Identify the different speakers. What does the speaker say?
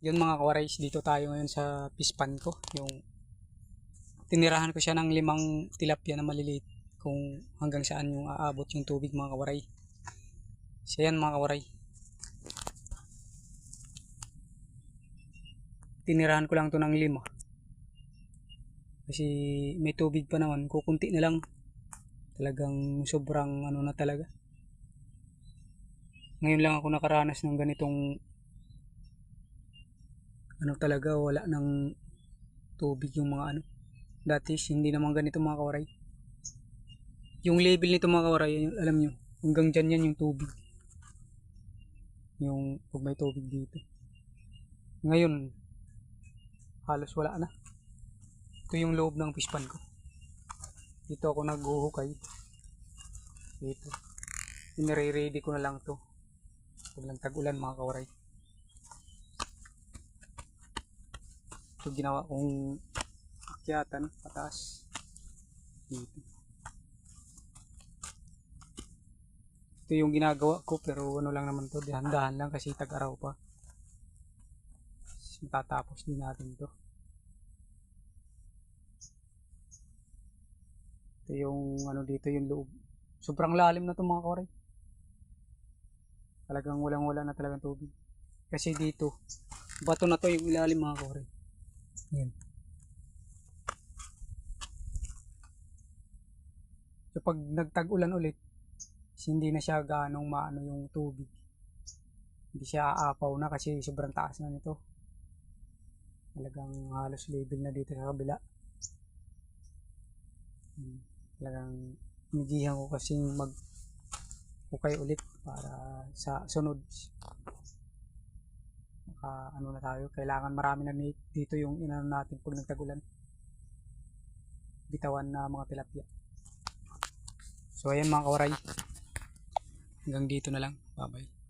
Speaker 1: Yun mga kawarais, dito tayo ngayon sa pispan ko. Yung tinirahan ko siya ng 5 tilapia na maliliit kung hanggang saan yung aabot yung tubig mga kawaray. So yan mga kawaray. Tinirahan ko lang to ng 5. Kasi may tubig pa naman, kukunti na lang. Talagang sobrang ano na talaga. Ngayon lang ako nakaranas ng ganitong ano talaga, wala ng tubig yung mga ano. Dati hindi naman ganito mga kawaray. Yung level nito mga kawaray, alam nyo, hanggang dyan yan yung tubig. Yung pag may tubig dito. Ngayon, halos wala na. Ito yung loob ng pispan ko. Dito ako naghuhukay. Dito. Inire-ready ko na lang to. Pag lang tag-ulan mga kawaray. Ito ginawa kong akyatan pataas. Dito. Ito yung ginagawa ko pero ano lang naman to. Dahan-dahan lang kasi tag-araw pa. Matatapos din natin to. Ito yung ano dito yung loob. Sobrang lalim na to mga kawaray. Talagang walang-wala na talagang tubig. Kasi dito, bato na to yung ilalim mga kawaray. Yan. So pag nagtag-ulan ulit, hindi na siya ganong maano yung tubig. Hindi siya aapaw na kasi sobrang taas na nito. Talagang halos level na dito sa kabila. Talagang hinigihan ko kasi mag-hukay ulit para sa sunod. Ano na tayo, kailangan marami na dito yung inano natin pag nagtagulan. Bitawan na mga tilapia. So ayan mga kawaray. Hanggang dito na lang. Bye bye.